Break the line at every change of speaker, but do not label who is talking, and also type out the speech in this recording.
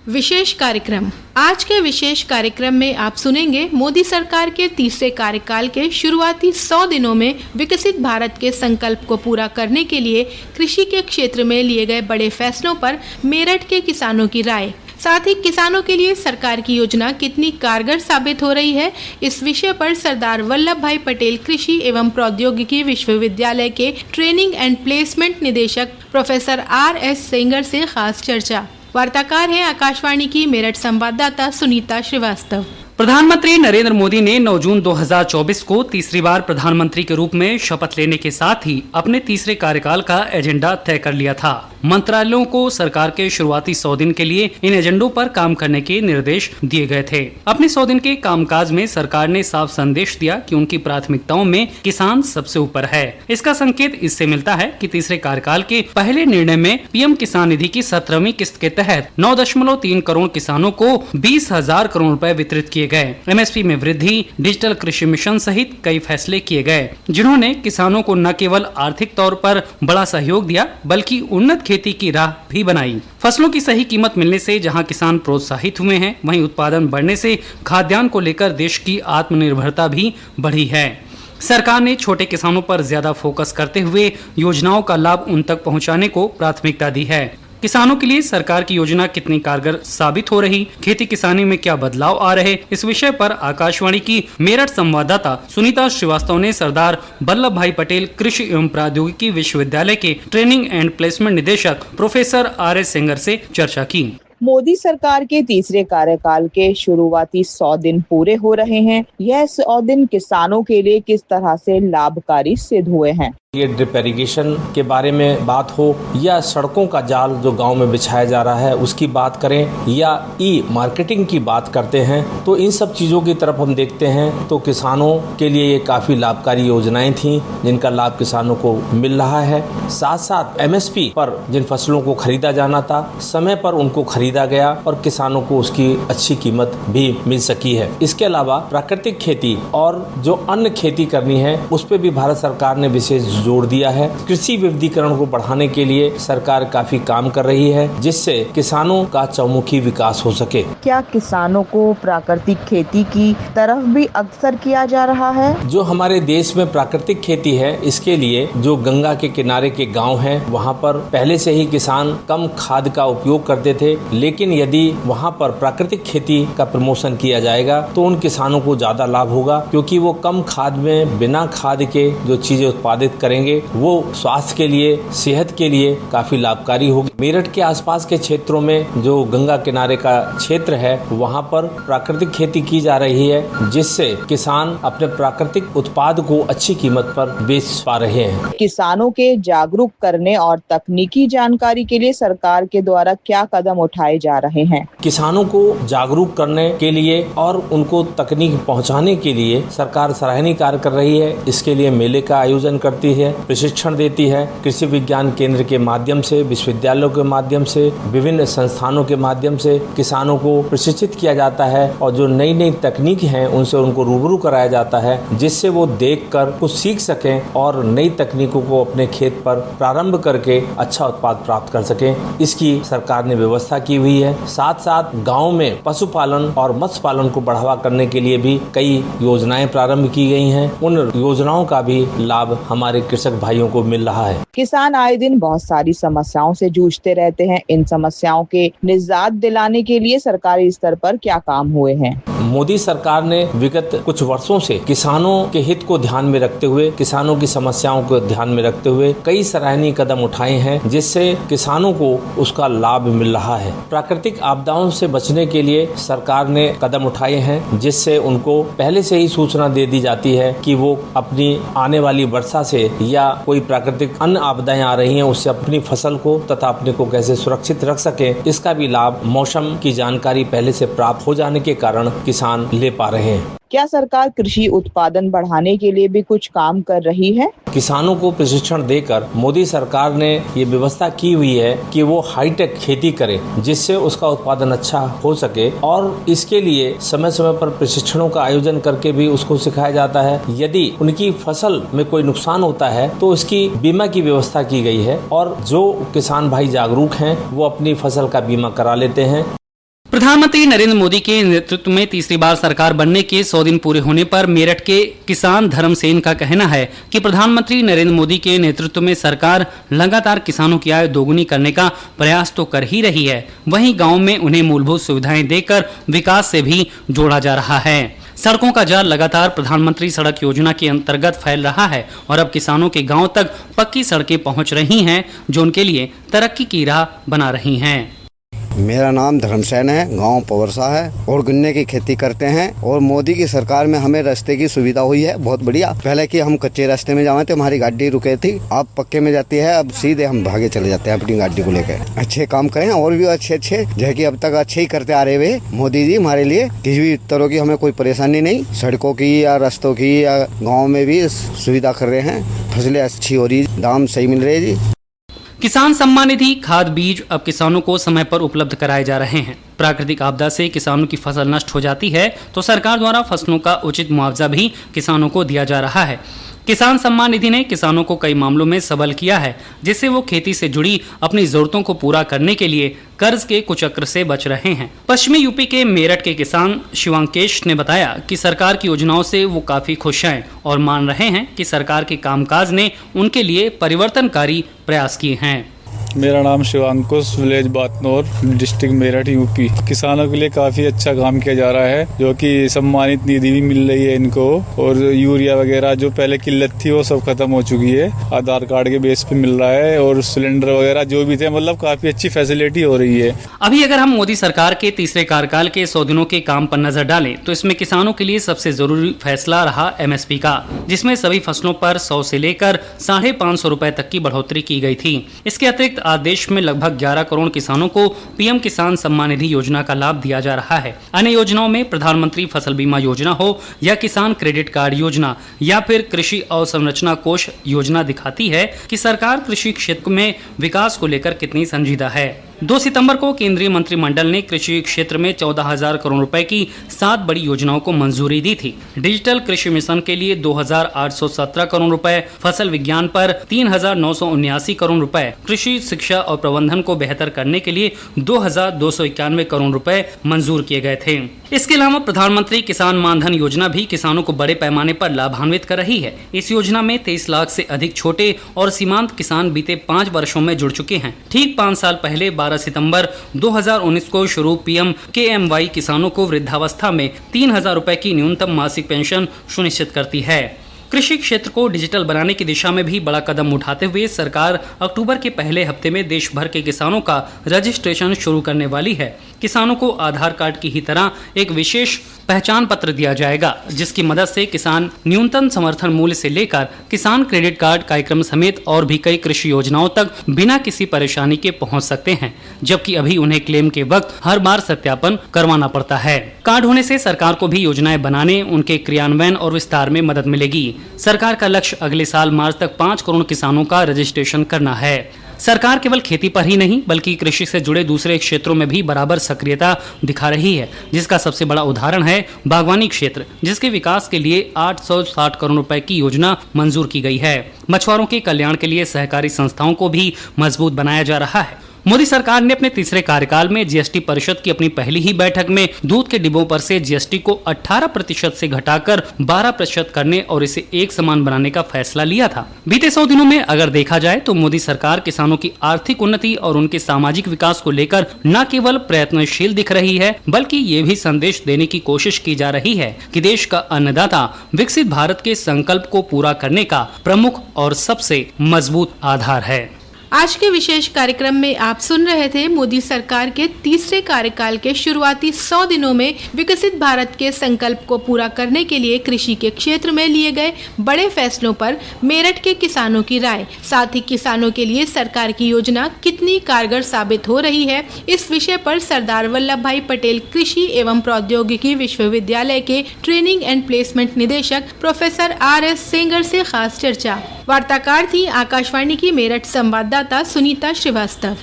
विशेष कार्यक्रम। आज के विशेष कार्यक्रम में आप सुनेंगे मोदी सरकार के तीसरे कार्यकाल के शुरुआती 100 दिनों में विकसित भारत के संकल्प को पूरा करने के लिए कृषि के क्षेत्र में लिए गए बड़े फैसलों पर मेरठ के किसानों की राय। साथ ही किसानों के लिए सरकार की योजना कितनी कारगर साबित हो रही है, इस विषय पर सरदार वल्लभ भाई पटेल कृषि एवं प्रौद्योगिकी विश्वविद्यालय के ट्रेनिंग एंड प्लेसमेंट निदेशक प्रोफेसर RS सेंगर से खास चर्चा। वार्ताकार हैं आकाशवाणी की मेरठ संवाददाता सुनीता श्रीवास्तव।
प्रधानमंत्री नरेंद्र मोदी ने 9 जून 2024 को तीसरी बार प्रधानमंत्री के रूप में शपथ लेने के साथ ही अपने तीसरे कार्यकाल का एजेंडा तय कर लिया था। मंत्रालयों को सरकार के शुरुआती 100 दिन के लिए इन एजेंडों पर काम करने के निर्देश दिए गए थे। अपने 100 दिन के कामकाज में सरकार ने साफ संदेश दिया कि उनकी प्राथमिकताओं में किसान सबसे ऊपर है। इसका संकेत इससे मिलता है कि तीसरे कार्यकाल के पहले निर्णय में पीएम किसान निधि की 17वीं किस्त के तहत 9.3 करोड़ किसानों को 20,000 करोड़ रुपए वितरित किए गए। MSP में वृद्धि, डिजिटल कृषि मिशन सहित कई फैसले किए गए, जिन्होंने किसानों को न केवल आर्थिक तौर पर बड़ा सहयोग दिया बल्कि उन्नत खेती की राह भी बनाई। फसलों की सही कीमत मिलने से जहां किसान प्रोत्साहित हुए हैं, वहीं उत्पादन बढ़ने से खाद्यान्न को लेकर देश की आत्मनिर्भरता भी बढ़ी है। सरकार ने छोटे किसानों पर ज्यादा फोकस करते हुए योजनाओं का लाभ उन तक पहुंचाने को प्राथमिकता दी है। किसानों के लिए सरकार की योजना कितनी कारगर साबित हो रही, खेती किसानी में क्या बदलाव आ रहे, इस विषय पर आकाशवाणी की मेरठ संवाददाता सुनीता श्रीवास्तव ने सरदार वल्लभ भाई पटेल कृषि एवं प्रौद्योगिकी विश्वविद्यालय के ट्रेनिंग एंड प्लेसमेंट निदेशक प्रोफेसर RS सेंगर से चर्चा की।
मोदी सरकार के तीसरे कार्यकाल के शुरुआती 100 दिन पूरे हो रहे हैं। यह 100 दिन किसानों के लिए किस तरह से लाभकारी सिद्ध हुए हैं?
ये ड्रिप इरिगेशन के बारे में बात हो या सड़कों का जाल जो गांव में बिछाया जा रहा है उसकी बात करें या मार्केटिंग की बात करते हैं, तो इन सब चीज़ों की तरफ हम देखते हैं तो किसानों के लिए ये काफ़ी लाभकारी योजनाएं थी जिनका लाभ किसानों को मिल रहा है। साथ साथ MSP पर जिन फसलों को खरीदा जाना था, समय पर उनको खरीदा गया और किसानों को उसकी अच्छी कीमत भी मिल सकी है। इसके अलावा प्राकृतिक खेती और जो अन्य खेती करनी है उस पर भी भारत सरकार ने विशेष जोर दिया है। कृषि विविधीकरण को बढ़ाने के लिए सरकार काफी काम कर रही है, जिससे किसानों का चौमुखी विकास हो सके।
क्या किसानों को प्राकृतिक खेती की तरफ भी अक्सर किया जा रहा है?
जो हमारे देश में प्राकृतिक खेती है, इसके लिए जो गंगा के किनारे के गांव हैं, वहां पर पहले से ही किसान कम खाद का उपयोग करते थे, लेकिन यदि वहां पर प्राकृतिक खेती का प्रमोशन किया जाएगा तो उन किसानों को ज्यादा लाभ होगा, क्योंकि वो कम खाद में बिना खाद के जो चीजें उत्पादित करेंगे वो स्वास्थ्य के लिए, सेहत के लिए काफी लाभकारी होगी। मेरठ के आसपास के क्षेत्रों में जो गंगा किनारे का क्षेत्र है वहां पर प्राकृतिक खेती की जा रही है, जिससे किसान अपने प्राकृतिक उत्पाद को अच्छी कीमत पर बेच पा रहे हैं।
किसानों के जागरूक करने और तकनीकी जानकारी के लिए सरकार के द्वारा क्या कदम उठाए जा रहे हैं?
किसानों को जागरूक करने के लिए और उनको तकनीक पहुंचाने के लिए सरकार सराहनीय कार्य कर रही है। इसके लिए मेले का आयोजन करती है, प्रशिक्षण देती है। कृषि विज्ञान केंद्र के माध्यम से, विश्वविद्यालयों के माध्यम से, विभिन्न संस्थानों के माध्यम से किसानों को प्रशिक्षित किया जाता है और जो नई नई तकनीक हैं उनसे उनको रूबरू कराया जाता है, जिससे वो देखकर कुछ सीख सकें और नई तकनीकों को अपने खेत पर प्रारंभ करके अच्छा उत्पाद प्राप्त कर सकें। इसकी सरकार ने व्यवस्था की हुई है। साथ साथ गाँव में पशुपालन और मत्स्य पालन को बढ़ावा करने के लिए भी कई योजनाएं प्रारंभ की गई हैं। उन योजनाओं का भी लाभ हमारे कृषक भाइयों को मिल रहा है।
किसान आए दिन बहुत सारी समस्याओं से जूझते रहते हैं। इन समस्याओं के निजात दिलाने के लिए सरकारी स्तर पर क्या काम हुए हैं?
मोदी सरकार ने विगत कुछ वर्षों से किसानों के हित को ध्यान में रखते हुए, किसानों की समस्याओं को ध्यान में रखते हुए कई सराहनीय कदम उठाए हैं, जिससे किसानों को उसका लाभ मिल रहा है। प्राकृतिक आपदाओं से बचने के लिए सरकार ने कदम उठाए हैं, जिससे उनको पहले से ही सूचना दे दी जाती है कि वो अपनी आने वाली वर्षा से या कोई प्राकृतिक अन्य आपदाएं आ रही हैं उससे अपनी फसल को तथा अपने को कैसे सुरक्षित रख सके, इसका भी लाभ मौसम की जानकारी पहले से प्राप्त हो जाने के कारण किसान ले पा रहे हैं।
क्या सरकार कृषि उत्पादन बढ़ाने के लिए भी कुछ काम कर रही है?
किसानों को प्रशिक्षण देकर मोदी सरकार ने ये व्यवस्था की हुई है कि वो हाईटेक खेती करे, जिससे उसका उत्पादन अच्छा हो सके, और इसके लिए समय समय पर प्रशिक्षणों का आयोजन करके भी उसको सिखाया जाता है। यदि उनकी फसल में कोई नुकसान होता है तो उसकी बीमा की व्यवस्था की गई है और जो किसान भाई जागरूक हैं वो अपनी फसल का बीमा करा लेते हैं।
प्रधानमंत्री नरेंद्र मोदी के नेतृत्व में तीसरी बार सरकार बनने के 100 दिन पूरे होने पर मेरठ के किसान धर्मसेन का कहना है कि प्रधानमंत्री नरेंद्र मोदी के नेतृत्व में सरकार लगातार किसानों की आय दोगुनी करने का प्रयास तो कर ही रही है, वहीं गांव में उन्हें मूलभूत सुविधाएं देकर विकास से भी जोड़ा जा रहा है। सड़कों का जाल लगातार प्रधानमंत्री सड़क योजना के अंतर्गत फैल रहा है और अब किसानों के गाँव तक पक्की सड़कें पहुँच रही हैं, जो उनके लिए तरक्की की राह बना रही हैं।
मेरा नाम धर्मसेन है, गांव पवरसा है और गन्ने की खेती करते हैं। और मोदी की सरकार में हमें रास्ते की सुविधा हुई है बहुत बढ़िया। पहले कि हम कच्चे रास्ते में जाए थे, हमारी गाड़ी रुके थी, अब पक्के में जाती है, अब सीधे हम भागे चले जाते हैं अपनी गाड़ी को लेकर। अच्छे काम करें और भी अच्छे जो कि अब तक अच्छे ही करते आ रहे हुए मोदी जी हमारे लिए किसी भी तरह की हमें कोई परेशानी नहीं, सड़कों की या रास्तों की या गाँव में भी सुविधा कर रहे हैं। फसलें अच्छी हो रही, दाम सही मिल रहे जी।
किसान सम्मान निधि, खाद, बीज अब किसानों को समय पर उपलब्ध कराए जा रहे हैं। प्राकृतिक आपदा से किसानों की फसल नष्ट हो जाती है तो सरकार द्वारा फसलों का उचित मुआवजा भी किसानों को दिया जा रहा है। किसान सम्मान निधि ने किसानों को कई मामलों में सबल किया है, जिससे वो खेती से जुड़ी अपनी जरूरतों को पूरा करने के लिए कर्ज के कुचक्र से बच रहे हैं। पश्चिमी यूपी के मेरठ के किसान शिवांकेश ने बताया कि सरकार की योजनाओं से वो काफी खुश हैं और मान रहे हैं कि सरकार के कामकाज ने उनके लिए परिवर्तनकारी प्रयास किए हैं।
मेरा नाम शिवांकुश, विलेज बातनौर, डिस्ट्रिक्ट मेरठ, यूपी। किसानों के लिए काफी अच्छा काम किया जा रहा है, जो कि सम्मानित निधि भी मिल रही है इनको और यूरिया वगैरह जो पहले किल्लत थी वो सब खत्म हो चुकी है, आधार कार्ड के बेस पे मिल रहा है और सिलेंडर वगैरह जो भी थे, मतलब काफी अच्छी फैसिलिटी हो रही है।
अभी अगर हम मोदी सरकार के तीसरे कार्यकाल के 100 दिनों के काम पर नजर डालें तो इसमें किसानों के लिए सबसे जरूरी फैसला रहा MSP का, जिसमें सभी फसलों पर 100 से लेकर 550 रुपए तक की बढ़ोतरी की गई थी। इसके अतिरिक्त आज देश में लगभग 11 करोड़ किसानों को PM किसान सम्मान निधि योजना का लाभ दिया जा रहा है। अन्य योजनाओं में प्रधानमंत्री फसल बीमा योजना हो या किसान क्रेडिट कार्ड योजना या फिर कृषि अवसंरचना कोष योजना दिखाती है कि सरकार कृषि क्षेत्र में विकास को लेकर कितनी संजीदा है। 2 सितंबर को केंद्रीय मंत्रिमंडल ने कृषि क्षेत्र में 14,000 करोड़ रुपए की 7 बड़ी योजनाओं को मंजूरी दी थी। डिजिटल कृषि मिशन के लिए 2,817 करोड़ रुपए, फसल विज्ञान पर 3,979 करोड़ रुपए, कृषि शिक्षा और प्रबंधन को बेहतर करने के लिए 2,291 करोड़ रुपए मंजूर किए गए थे। इसके अलावा प्रधानमंत्री किसान मानधन योजना भी किसानों को बड़े पैमाने पर लाभान्वित कर रही है। इस योजना में 23 लाख से अधिक छोटे और सीमांत किसान बीते 5 वर्षों में जुड़ चुके हैं। ठीक 5 साल पहले 12 सितंबर 2019 को शुरू PM KMY किसानों को वृद्धावस्था में 3,000 रुपए की न्यूनतम मासिक पेंशन सुनिश्चित करती है। कृषि क्षेत्र को डिजिटल बनाने की दिशा में भी बड़ा कदम उठाते हुए सरकार अक्टूबर के पहले हफ्ते में देश भर के किसानों का रजिस्ट्रेशन शुरू करने वाली है। किसानों को आधार कार्ड की ही तरह एक विशेष पहचान पत्र दिया जाएगा, जिसकी मदद से किसान न्यूनतम समर्थन मूल्य से लेकर किसान क्रेडिट कार्ड कार्यक्रम समेत और भी कई कृषि योजनाओं तक बिना किसी परेशानी के पहुंच सकते हैं, जबकि अभी उन्हें क्लेम के वक्त हर बार सत्यापन करवाना पड़ता है। कार्ड होने से सरकार को भी योजनाएं बनाने, उनके क्रियान्वयन और विस्तार में मदद मिलेगी। सरकार का लक्ष्य अगले साल मार्च तक 5 करोड़ किसानों का रजिस्ट्रेशन करना है। सरकार केवल खेती पर ही नहीं बल्कि कृषि से जुड़े दूसरे क्षेत्रों में भी बराबर सक्रियता दिखा रही है, जिसका सबसे बड़ा उदाहरण है बागवानी क्षेत्र, जिसके विकास के लिए 860 करोड़ रुपए की योजना मंजूर की गई है। मछुआरों के कल्याण के लिए सहकारी संस्थाओं को भी मजबूत बनाया जा रहा है। मोदी सरकार ने अपने तीसरे कार्यकाल में GST परिषद की अपनी पहली ही बैठक में दूध के डिब्बों पर से GST को 18% से घटाकर 12% करने और इसे एक समान बनाने का फैसला लिया था। बीते 100 दिनों में अगर देखा जाए तो मोदी सरकार किसानों की आर्थिक उन्नति और उनके सामाजिक विकास को लेकर न केवल प्रयत्नशील दिख रही है, बल्कि ये भी संदेश देने की कोशिश की जा रही है कि देश का अन्नदाता विकसित भारत के संकल्प को पूरा करने का प्रमुख और सबसे मजबूत आधार है।
आज के विशेष कार्यक्रम में आप सुन रहे थे मोदी सरकार के तीसरे कार्यकाल के शुरुआती 100 दिनों में विकसित भारत के संकल्प को पूरा करने के लिए कृषि के क्षेत्र में लिए गए बड़े फैसलों पर मेरठ के किसानों की राय। साथ ही किसानों के लिए सरकार की योजना कितनी कारगर साबित हो रही है, इस विषय पर सरदार वल्लभ भाई पटेल कृषि एवं प्रौद्योगिकी विश्वविद्यालय के ट्रेनिंग एंड प्लेसमेंट निदेशक प्रोफेसर RS सेंगर से खास चर्चा। वार्ताकार थी आकाशवाणी की मेरठ संवाददाता सुनीता श्रीवास्तव।